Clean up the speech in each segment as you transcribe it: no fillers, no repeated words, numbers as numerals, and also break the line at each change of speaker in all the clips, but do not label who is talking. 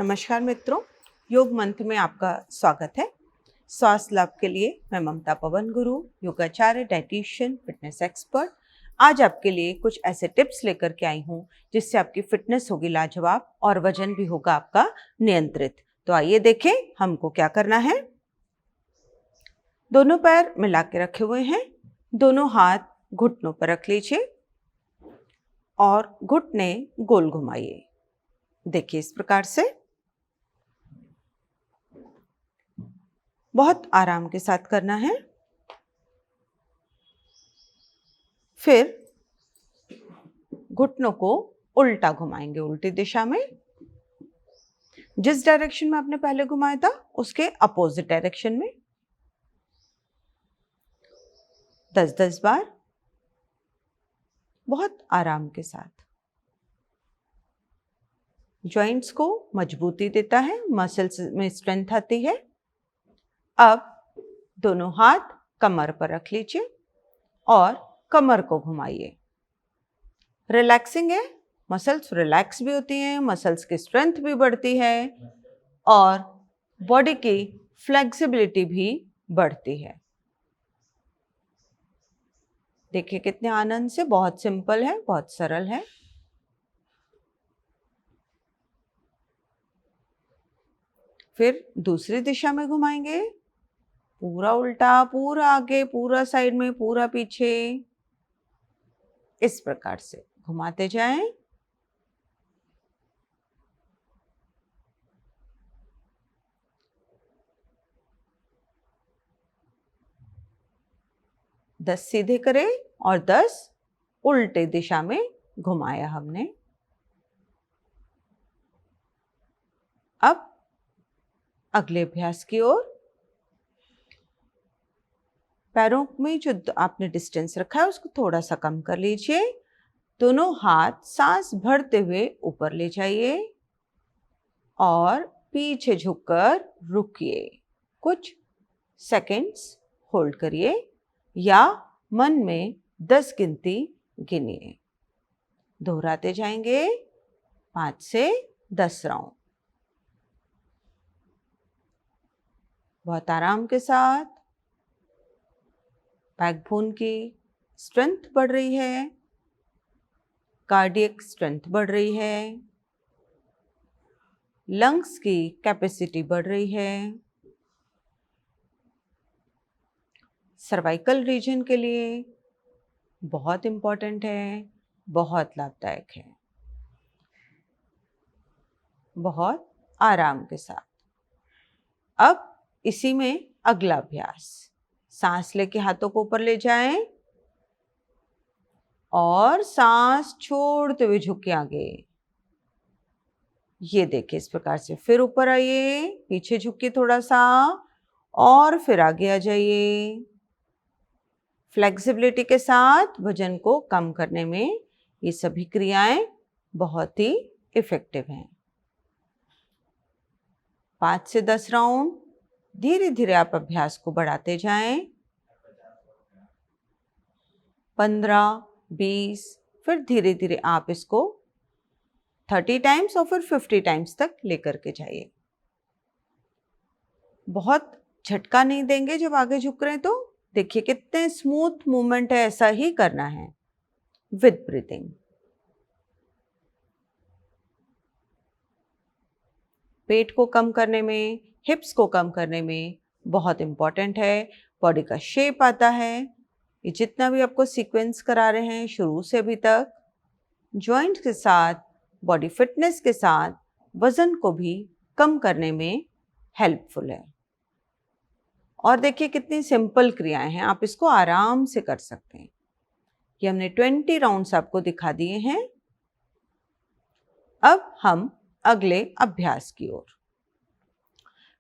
नमस्कार मित्रों, योग मंत्र में आपका स्वागत है। स्वास्थ्य लाभ के लिए मैं ममता पवन गुरु, योगाचार्य, डाइटिशियन, फिटनेस एक्सपर्ट, आज आपके लिए कुछ ऐसे टिप्स लेकर के आई हूँ जिससे आपकी फिटनेस होगी लाजवाब और वजन भी होगा आपका नियंत्रित। तो आइए देखें हमको क्या करना है। दोनों पैर मिला के रखे हुए हैं, दोनों हाथ घुटनों पर रख लीजिए और घुटने गोल घुमाइए। देखिए इस प्रकार से बहुत आराम के साथ करना है। फिर घुटनों को उल्टा घुमाएंगे, उल्टी दिशा में। जिस डायरेक्शन में आपने पहले घुमाया था उसके अपोजिट डायरेक्शन में 10-10 बार, बहुत आराम के साथ। जॉइंट्स को मजबूती देता है, मसल्स में स्ट्रेंथ आती है। अब दोनों हाथ कमर पर रख लीजिए और कमर को घुमाइए। रिलैक्सिंग है, मसल्स रिलैक्स भी होती हैं, मसल्स की स्ट्रेंथ भी बढ़ती है और बॉडी की फ्लेक्सिबिलिटी भी बढ़ती है। देखिए कितने आनंद से, बहुत सिंपल है, बहुत सरल है। फिर दूसरी दिशा में घुमाएंगे, पूरा उल्टा, पूरा आगे, पूरा साइड में, पूरा पीछे। इस प्रकार से घुमाते जाएं। दस सीधे करें और 10 उल्टे दिशा में घुमाया हमने। अब अगले अभ्यास की ओर। पैरों में जो आपने डिस्टेंस रखा है उसको थोड़ा सा कम कर लीजिए। दोनों हाथ सांस भरते हुए ऊपर ले जाइए और पीछे झुककर रुकिए। कुछ सेकंड्स होल्ड करिए या मन में 10 गिनती गिनिए। दोहराते जाएंगे 5 से 10 राउंड, बहुत आराम के साथ। बैकबोन की स्ट्रेंथ बढ़ रही है, कार्डियक स्ट्रेंथ बढ़ रही है, लंग्स की कैपेसिटी बढ़ रही है, सर्वाइकल रीजन के लिए बहुत इंपॉर्टेंट है, बहुत लाभदायक है। बहुत आराम के साथ। अब इसी में अगला अभ्यास, सांस लेके हाथों को ऊपर ले जाएं और सांस छोड़ते हुए झुके आगे। ये देखिए इस प्रकार से। फिर ऊपर आइए, पीछे झुकिए थोड़ा सा और फिर आगे आ जाइए। फ्लेक्सिबिलिटी के साथ वजन को कम करने में ये सभी क्रियाएं बहुत ही इफेक्टिव हैं। 5 से 10 राउंड, धीरे धीरे आप अभ्यास को बढ़ाते जाएं। 15, 20, फिर धीरे धीरे आप इसको 30 टाइम्स और फिर 50 टाइम्स तक लेकर के जाइए। बहुत झटका नहीं देंगे जब आगे झुक रहे हैं तो। देखिए कितने स्मूथ मूवमेंट है, ऐसा ही करना है विद ब्रीथिंग। पेट को कम करने में, हिप्स को कम करने में बहुत इंपॉर्टेंट है। बॉडी का शेप आता है। ये जितना भी आपको सीक्वेंस करा रहे हैं शुरू से अभी तक, जॉइंट के साथ, बॉडी फिटनेस के साथ वजन को भी कम करने में हेल्पफुल है। और देखिए कितनी सिंपल क्रियाएं हैं, आप इसको आराम से कर सकते हैं। ये हमने 20 राउंड्स आपको दिखा दिए हैं। अब हम अगले अभ्यास की ओर।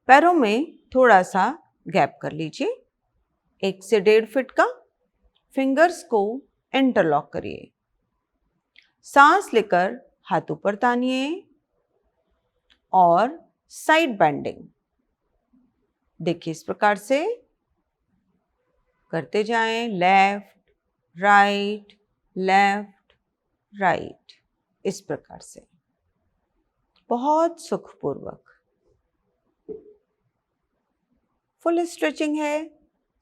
पैरों में थोड़ा सा गैप कर लीजिए, 1 से 1.5 फीट का। फिंगर्स को इंटरलॉक करिए। सांस लेकर हाथ ऊपर तानिए और साइड बेंडिंग। देखिए इस प्रकार से करते जाएं, लेफ्ट राइट, लेफ्ट राइट, इस प्रकार से। बहुत सुखपूर्वक। फुल स्ट्रेचिंग है,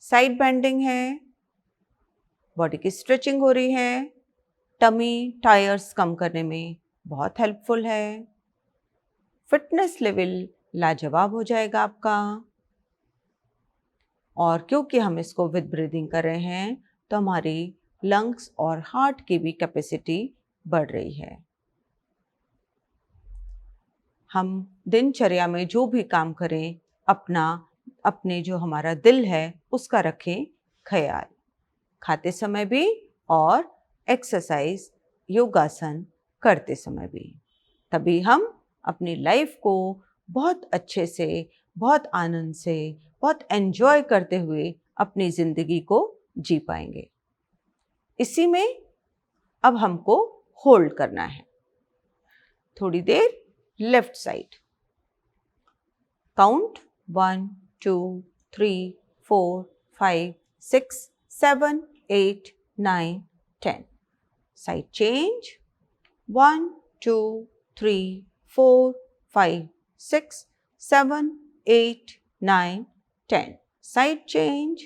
साइड बेंडिंग है, बॉडी की स्ट्रेचिंग हो रही है, टमी टायर्स कम करने में बहुत हेल्पफुल है। फिटनेस लेवल लाजवाब हो जाएगा आपका। और क्योंकि हम इसको विद ब्रीदिंग कर रहे हैं तो हमारी लंग्स और हार्ट की भी कैपेसिटी बढ़ रही है। हम दिनचर्या में जो भी काम करें अपने जो हमारा दिल है उसका रखें ख्याल, खाते समय भी और एक्सरसाइज योगासन करते समय भी। तभी हम अपनी लाइफ को बहुत अच्छे से, बहुत आनंद से, बहुत एंजॉय करते हुए अपनी ज़िंदगी को जी पाएंगे। इसी में अब हमको होल्ड करना है थोड़ी देर। Left side count 1 2 3 4 5 6 7 8 9 10। Side change 1 2 3 4 5 6 7 8 9 10। Side change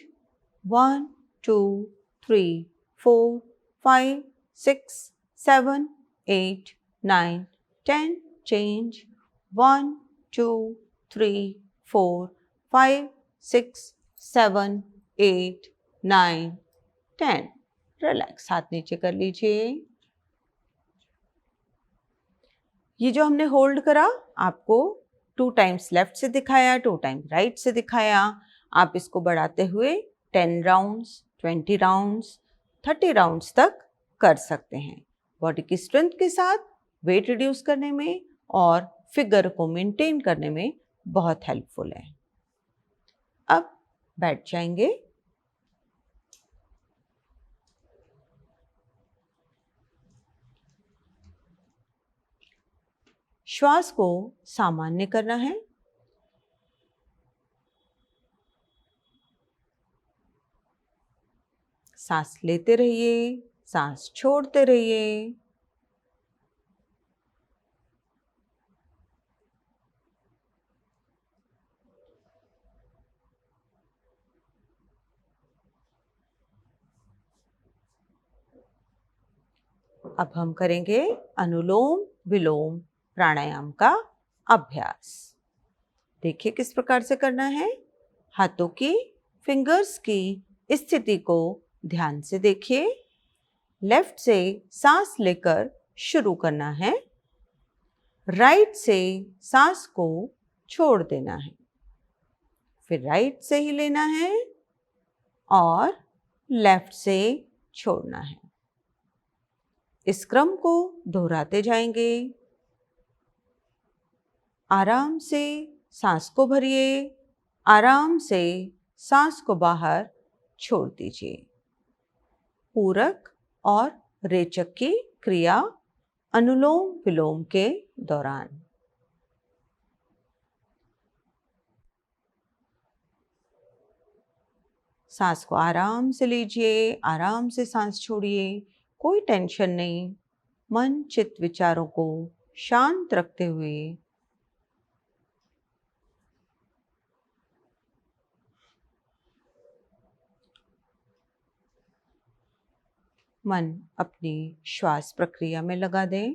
1 2 3 4 5 6 7 8 9 10। Change 1 2 3 4 5 6 7 8 9 10। Relax, हाथ नीचे कर लीजिए। ये जो हमने होल्ड करा आपको 2 टाइम्स लेफ्ट से दिखाया, 2 टाइम्स राइट से दिखाया। आप इसको बढ़ाते हुए 10 राउंड्स, 20 राउंड्स, 30 राउंड्स तक कर सकते हैं। बॉडी की स्ट्रेंथ के साथ वेट रिड्यूस करने में और फिगर को मेंटेन करने में बहुत हेल्पफुल है। अब बैठ जाएंगे। श्वास को सामान्य करना है। सांस लेते रहिए, सांस छोड़ते रहिए। अब हम करेंगे अनुलोम विलोम प्राणायाम का अभ्यास। देखिए किस प्रकार से करना है। हाथों की फिंगर्स की स्थिति को ध्यान से देखिए। लेफ्ट से सांस लेकर शुरू करना है, राइट से सांस को छोड़ देना है, फिर राइट से ही लेना है और लेफ्ट से छोड़ना है। इस क्रम को दोहराते जाएंगे। आराम से सांस को भरिए, आराम से सांस को बाहर छोड़ दीजिए। पूरक और रेचक की क्रिया अनुलोम विलोम के दौरान। सांस को आराम से लीजिए, आराम से सांस छोड़िए, कोई टेंशन नहीं। मन चित्त विचारों को शांत रखते हुए मन अपनी श्वास प्रक्रिया में लगा दें।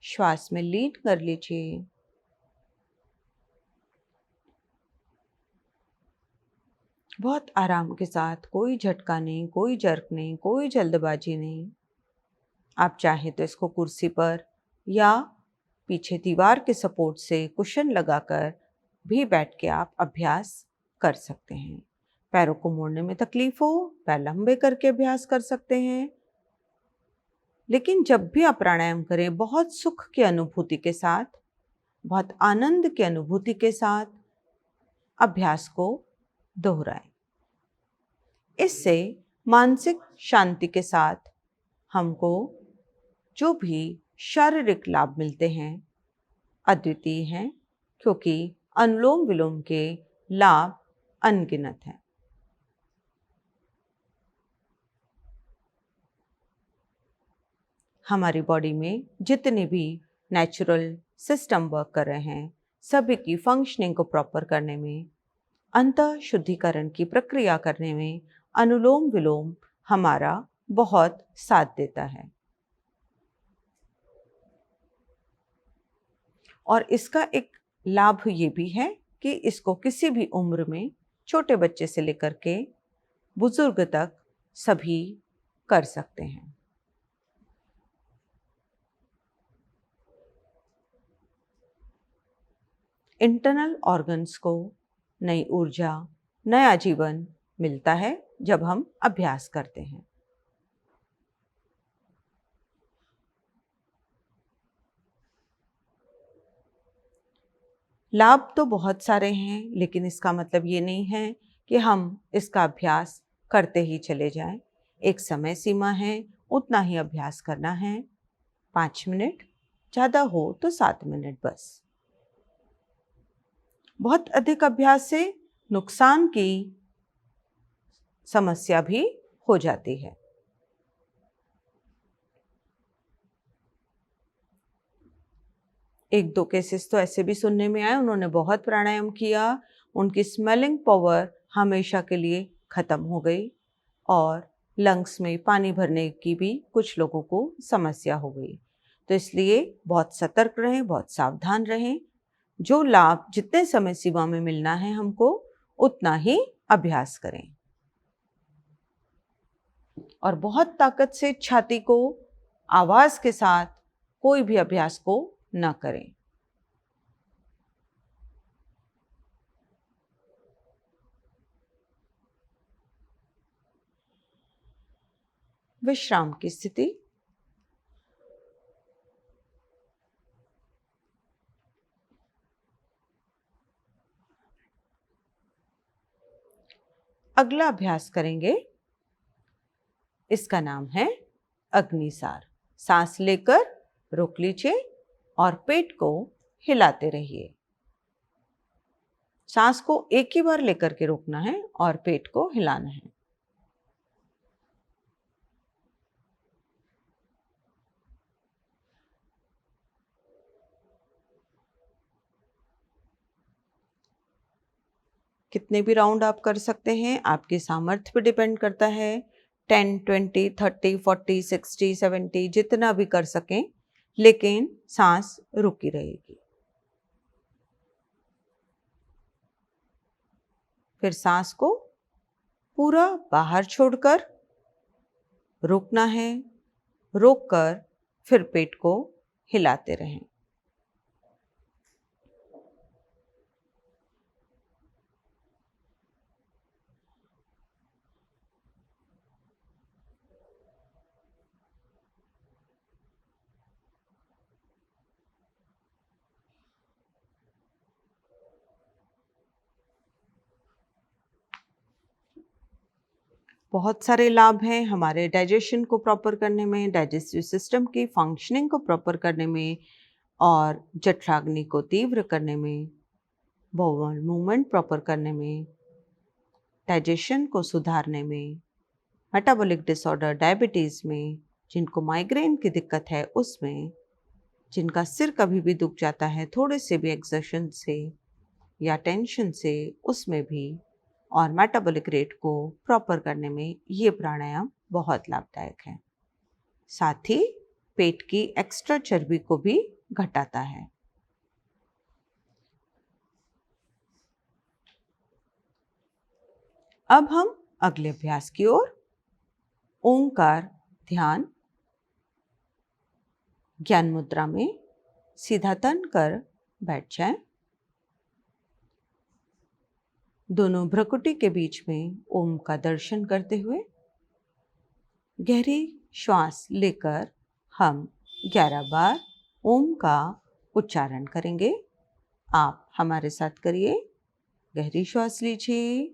श्वास में लीन कर लीजिए। बहुत आराम के साथ, कोई झटका नहीं, कोई जर्क नहीं, कोई जल्दबाजी नहीं। आप चाहें तो इसको कुर्सी पर या पीछे दीवार के सपोर्ट से कुशन लगाकर भी बैठ के आप अभ्यास कर सकते हैं। पैरों को मोड़ने में तकलीफ हो, पैर लंबे करके अभ्यास कर सकते हैं। लेकिन जब भी आप प्राणायाम करें, बहुत सुख की अनुभूति के साथ, बहुत आनंद की अनुभूति के साथ अभ्यास को दोहराएं। इससे मानसिक शांति के साथ हमको जो भी शारीरिक लाभ मिलते हैं अद्वितीय हैं, क्योंकि अनुलोम विलोम के लाभ अनगिनत हैं। हमारी बॉडी में जितने भी नेचुरल सिस्टम वर्क कर रहे हैं, सभी की फंक्शनिंग को प्रॉपर करने में, अंतः शुद्धिकरण की प्रक्रिया करने में अनुलोम विलोम हमारा बहुत साथ देता है। और इसका एक लाभ ये भी है कि इसको किसी भी उम्र में, छोटे बच्चे से लेकर के बुजुर्ग तक सभी कर सकते हैं। इंटरनल ऑर्गन्स को नई ऊर्जा, नया जीवन मिलता है जब हम अभ्यास करते हैं। लाभ तो बहुत सारे हैं, लेकिन इसका मतलब ये नहीं है कि हम इसका अभ्यास करते ही चले जाएं। एक समय सीमा है, उतना ही अभ्यास करना है। 5 मिनट, ज़्यादा हो तो 7 मिनट बस। बहुत अधिक अभ्यास से नुकसान की समस्या भी हो जाती है। एक दो केसेस तो ऐसे भी सुनने में आए, उन्होंने बहुत प्राणायाम किया, उनकी स्मेलिंग पावर हमेशा के लिए खत्म हो गई और लंग्स में पानी भरने की भी कुछ लोगों को समस्या हो गई। तो इसलिए बहुत सतर्क रहें, बहुत सावधान रहें। जो लाभ जितने समय सीमा में मिलना है हमको, उतना ही अभ्यास करें। और बहुत ताकत से छाती को आवाज के साथ कोई भी अभ्यास को न करें। विश्राम की स्थिति। अगला अभ्यास करेंगे, इसका नाम है अग्निसार। सांस लेकर रोक लीजिए और पेट को हिलाते रहिए। सांस को एक ही बार लेकर के रोकना है और पेट को हिलाना है। कितने भी राउंड आप कर सकते हैं, आपके सामर्थ्य पर डिपेंड करता है। 10, 20, 30, 40, 60, 70 जितना भी कर सकें, लेकिन सांस रुकी रहेगी। फिर सांस को पूरा बाहर छोड़कर रोकना है। रोककर फिर पेट को हिलाते रहें। बहुत सारे लाभ हैं हमारे डाइजेशन को प्रॉपर करने में, डाइजेस्टिव सिस्टम की फंक्शनिंग को प्रॉपर करने में, और जठराग्नि को तीव्र करने में, बॉवल मूवमेंट प्रॉपर करने में, डाइजेशन को सुधारने में, मेटाबॉलिक डिसऑर्डर डायबिटीज़ में, जिनको माइग्रेन की दिक्कत है उसमें, जिनका सिर कभी भी दुख जाता है थोड़े से भी एक्सर्शन से या टेंशन से, उसमें भी, और मेटाबॉलिक रेट को प्रॉपर करने में ये प्राणायाम बहुत लाभदायक है। साथ ही पेट की एक्स्ट्रा चर्बी को भी घटाता है। अब हम अगले अभ्यास की ओर, ओंकार ध्यान। ज्ञान मुद्रा में सीधा तन कर बैठ जाएं। दोनों भ्रुकुटी के बीच में ओम का दर्शन करते हुए गहरी श्वास लेकर हम 11 बार ओम का उच्चारण करेंगे। आप हमारे साथ करिए। गहरी श्वास लीजिए।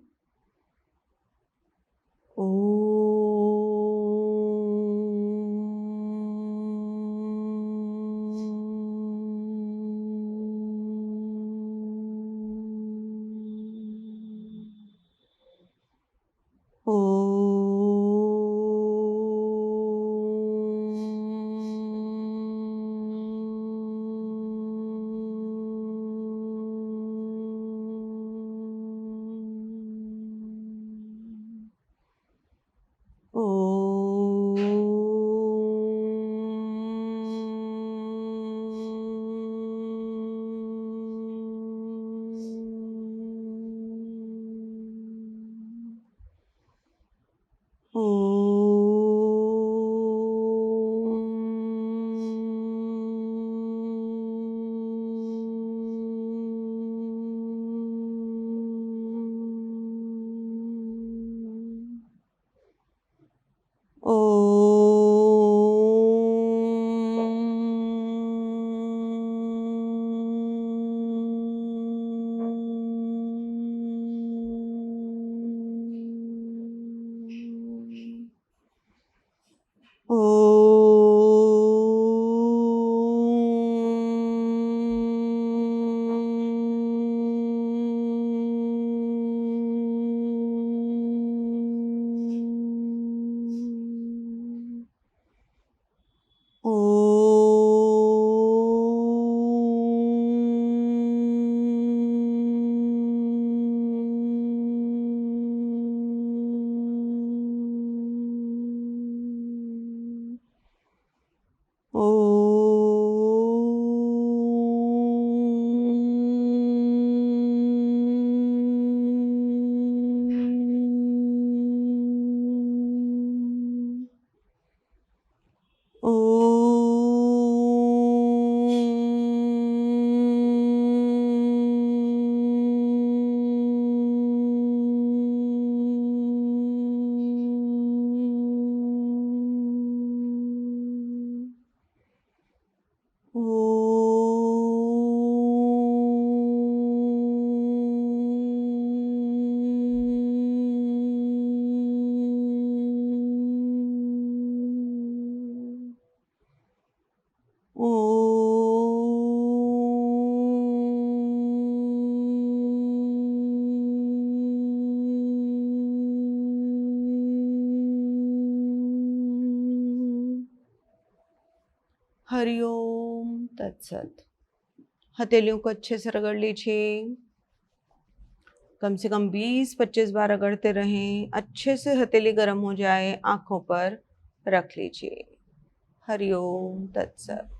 हरिओम तत्सत। हथेलियों को अच्छे से रगड़ लीजिए, कम से कम 20-25 बार रगड़ते रहें। अच्छे से हथेली गर्म हो जाए, आंखों पर रख लीजिए। हरिओम तत्सत।